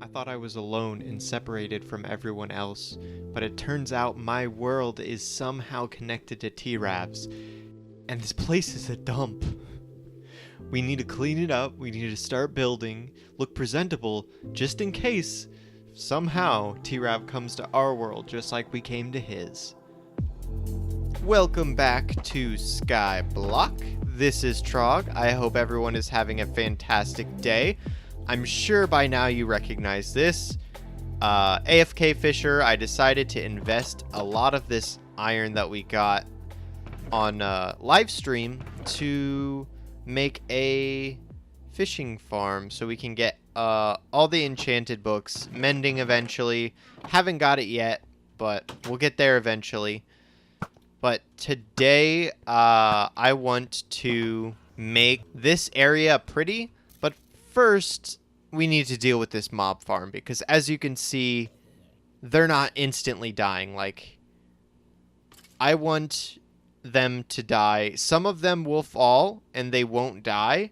I thought I was alone and separated from everyone else, but it turns out my world is somehow connected to T-Rav's, and this place is a dump. We need to clean it up, we need to start building, look presentable, just in case somehow T-Rav comes to our world just like we came to his. Welcome back to Skyblock. This is Trog. I hope everyone is having a fantastic day. I'm sure by now you recognize this. AFK Fisher, I decided to invest a lot of this iron that we got on live stream to make a fishing farm so we can get all the enchanted books, mending eventually. Haven't got it yet, but we'll get there eventually. But today, I want to make this area pretty, but first, we need to deal with this mob farm, because as you can see, they're not instantly dying. Like, I want them to die. Some of them will fall, and they won't die,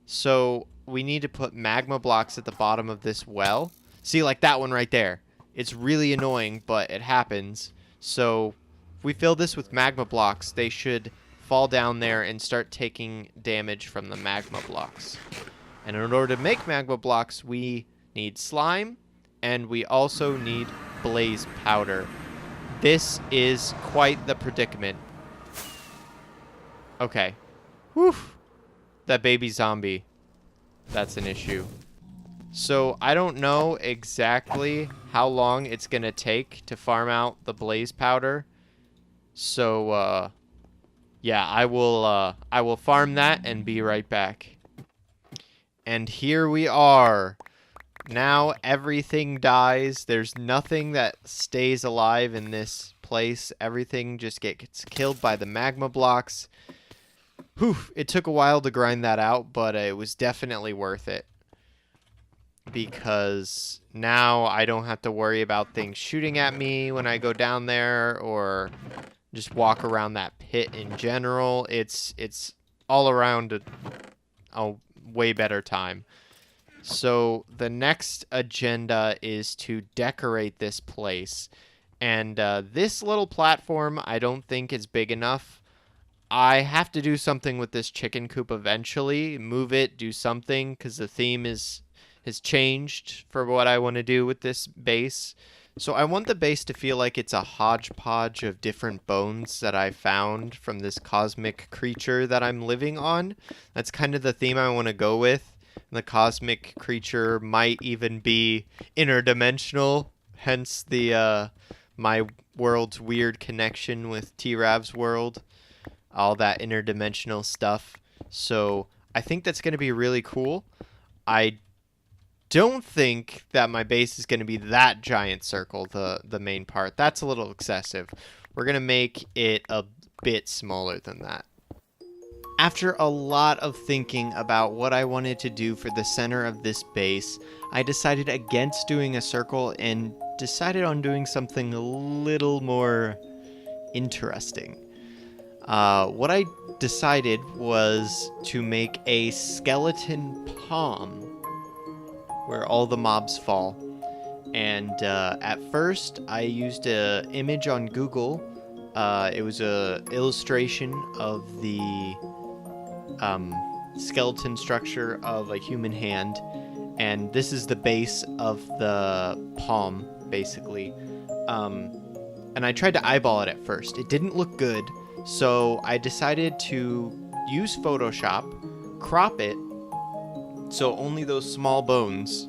so we need to put magma blocks at the bottom of this well. See, like that one right there. It's really annoying, but it happens. So if we fill this with magma blocks, they should fall down there and start taking damage from the magma blocks. And in order to make magma blocks, we need slime, and we also need blaze powder. This is quite the predicament. Okay. Whew. That baby zombie. That's an issue. So I don't know exactly how long it's going to take to farm out the blaze powder. So, yeah, I will farm that and be right back. And here we are. Now everything dies. There's nothing that stays alive in this place. Everything just gets killed by the magma blocks. Whew, it took a while to grind that out, but it was definitely worth it. Because now I don't have to worry about things shooting at me when I go down there, or just walk around that pit in general. It's all around a way better time. So the next agenda is to decorate this place. And this little platform I don't think is big enough. I have to do something with this chicken coop eventually. Move it, do something, because the theme has changed for what I want to do with this base. So I want the base to feel like it's a hodgepodge of different bones that I found from this cosmic creature that I'm living on. That's kind of the theme I want to go with. The cosmic creature might even be interdimensional, hence the my world's weird connection with T-Rav's world. All that interdimensional stuff. So I think that's going to be really cool. I don't think that my base is going to be that giant circle, the main part. That's a little excessive. We're going to make it a bit smaller than that. After a lot of thinking about what I wanted to do for the center of this base, I decided against doing a circle and decided on doing something a little more interesting. What I decided was to make a skeleton palm where all the mobs fall. And at first, I used an image on Google. It was an illustration of the skeleton structure of a human hand. And this is the base of the palm, basically. And I tried to eyeball it at first. It didn't look good. So I decided to use Photoshop, crop it, so only those small bones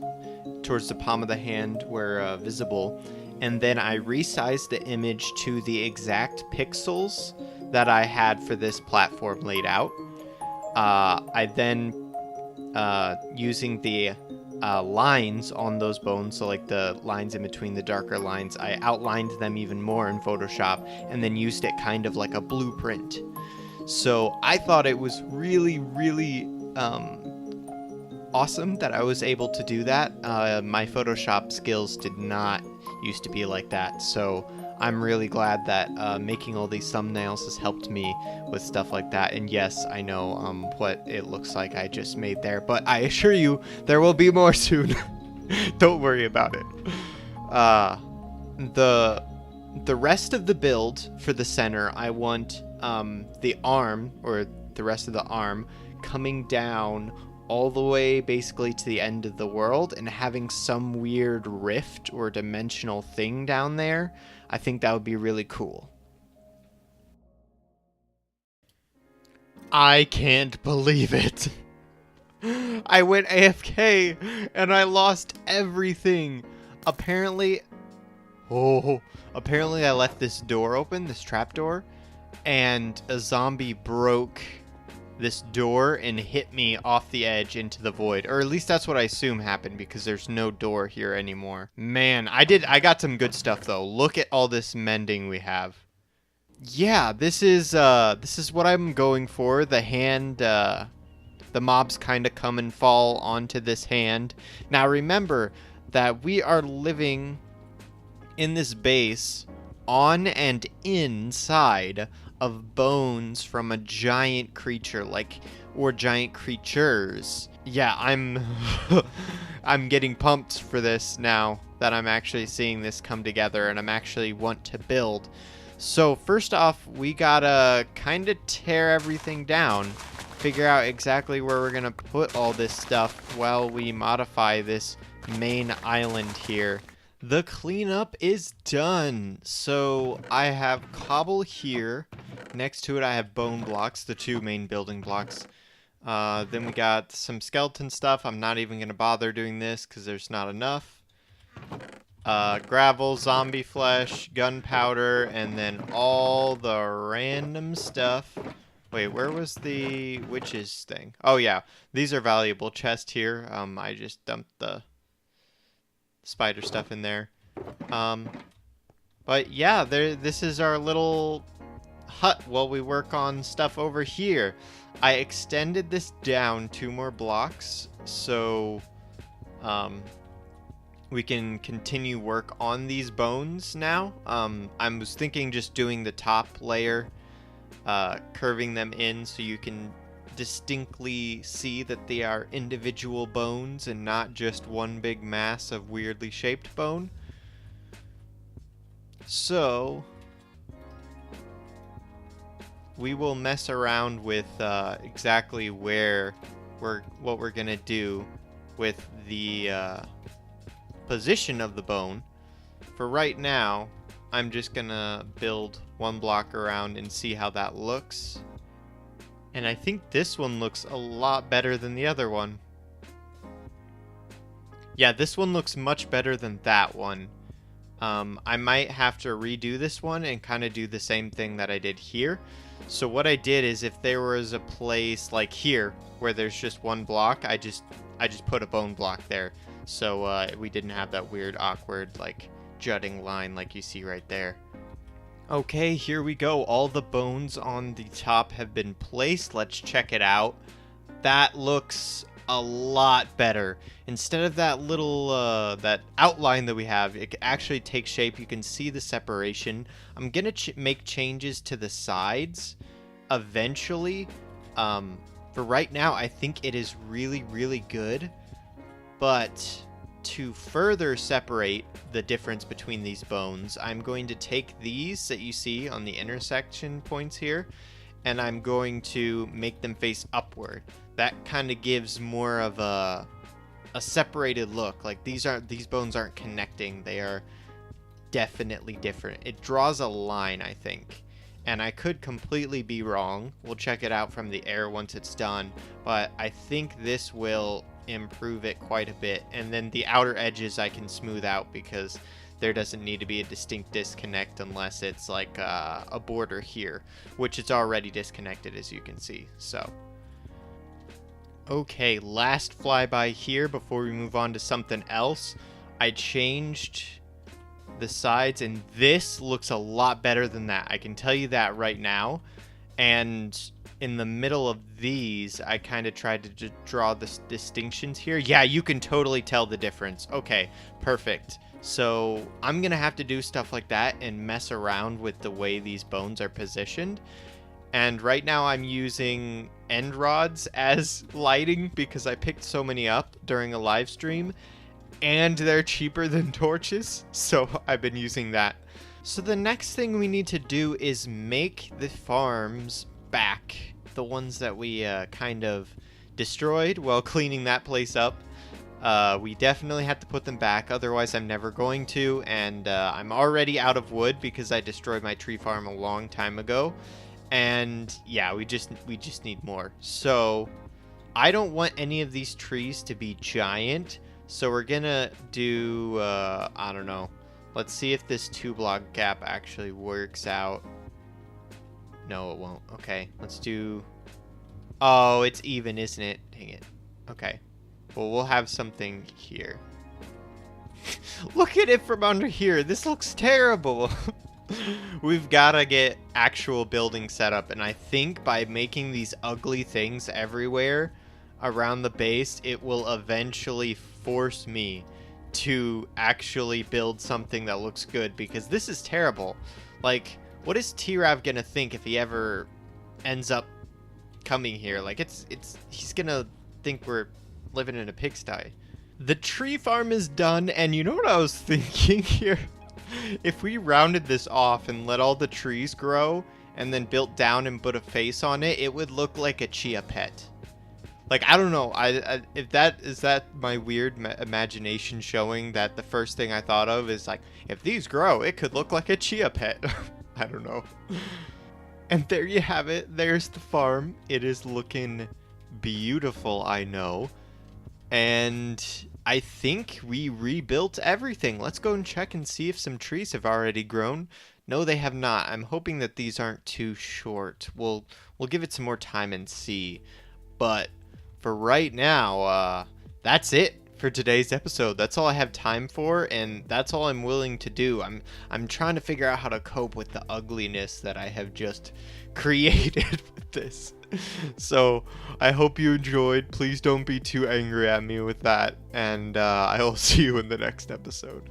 towards the palm of the hand were visible, and then I resized the image to the exact pixels that I had for this platform laid out. I then, using the lines on those bones, so like the lines in between the darker lines, I outlined them even more in Photoshop and then used it kind of like a blueprint. So I thought it was really, really awesome that I was able to do that. My Photoshop skills did not used to be like that, so I'm really glad that making all these thumbnails has helped me with stuff like that. And yes, I know what it looks like I just made there, but I assure you there will be more soon. Don't worry about it. The rest of the build for the center, I want the arm, or the rest of the arm, coming down all the way basically to the end of the world and having some weird rift or dimensional thing down there. I think that would be really cool. I can't believe it. I went AFK and I lost everything. Apparently I left this door open, this trap door, and a zombie broke this door and hit me off the edge into the void. Or at least that's what I assume happened, because there's no door here anymore. Man, I got some good stuff though. Look at all this mending we have. Yeah, this is what I'm going for. The hand, the mobs kind of come and fall onto this hand. Now remember that we are living in this base on and inside of bones from a giant creature, or giant creatures. Yeah, I'm getting pumped for this now that I'm actually seeing this come together and I'm actually want to build. So first off, we gotta kind of tear everything down, figure out exactly where we're gonna put all this stuff while we modify this main island here. The cleanup is done. So I have cobble here. Next to it I have bone blocks, the two main building blocks. Then we got some skeleton stuff. I'm not even going to bother doing this because there's not enough. Gravel, zombie flesh, gunpowder, and then all the random stuff. Wait, where was the witches thing? Oh yeah, these are valuable chests here. I just dumped the spider stuff in there. But yeah, this is our little hut while we work on stuff over here. I extended this down 2 more blocks so we can continue work on these bones now. I was thinking just doing the top layer, curving them in so you can distinctly see that they are individual bones and not just one big mass of weirdly shaped bone. So we will mess around with exactly what we're gonna do with the position of the bone. For right now, I'm just gonna build 1 block around and see how that looks. And I think this one looks a lot better than the other one. Yeah, this one looks much better than that one. I might have to redo this one and kind of do the same thing that I did here. So what I did is, if there was a place like here where there's just 1 block, I just put a bone block there. So we didn't have that weird, awkward, jutting line like you see right there. Okay, here we go. All the bones on the top have been placed. Let's check it out. That looks a lot better. Instead of that little that outline that we have, it actually takes shape. You can see the separation. I'm gonna make changes to the sides eventually. For right now, I think it is really, really good. But to further separate the difference between these bones, I'm going to take these that you see on the intersection points here, and I'm going to make them face upward. That kind of gives more of a separated look. Like these bones aren't connecting. They are definitely different. It draws a line, I think. And I could completely be wrong. We'll check it out from the air once it's done. But I think this will improve it quite a bit. And then the outer edges I can smooth out, because there doesn't need to be a distinct disconnect unless it's like a border here, which it's already disconnected, as you can see. So okay, last flyby here before we move on to something else. I changed the sides, and this looks a lot better than that. I can tell you that right now. And in the middle of these, I kind of tried to draw the distinctions here. Yeah, you can totally tell the difference. Okay, perfect. So I'm gonna have to do stuff like that and mess around with the way these bones are positioned. And right now I'm using end rods as lighting because I picked so many up during a live stream. and they're cheaper than torches, so I've been using that. So the next thing we need to do is make the farms back, the ones that we kind of destroyed while cleaning that place up. We definitely have to put them back, otherwise I'm never going to, and I'm already out of wood because I destroyed my tree farm a long time ago. And yeah, we just need more. So I don't want any of these trees to be giant, so we're gonna do I don't know, let's see if this 2-block gap actually works out. No, it won't. Okay, let's do, oh, it's even, isn't it? Dang it. Okay, well, we'll have something here. Look at it from under here. This looks terrible. We've got to get actual building set up, and I think by making these ugly things everywhere around the base, it will eventually force me to actually build something that looks good, because this is terrible. Like, what is T-Rav gonna think if he ever ends up coming here? Like, he's gonna think we're living in a pigsty. The tree farm is done, and you know what I was thinking here? If we rounded this off and let all the trees grow and then built down and put a face on it, it would look like a chia pet. Like, I don't know, if that is that my weird imagination showing that the first thing I thought of is like, if these grow, it could look like a chia pet. I don't know. And there you have it. There's the farm. It is looking beautiful, I know. And I think we rebuilt everything. Let's go and check and see if some trees have already grown. No, they have not. I'm hoping that these aren't too short. We'll give it some more time and see. But for right now, that's it for today's episode. That's all I have time for, and that's all I'm willing to do. I'm trying to figure out how to cope with the ugliness that I have just created with this. So I hope you enjoyed. Please don't be too angry at me with that, and I will see you in the next episode.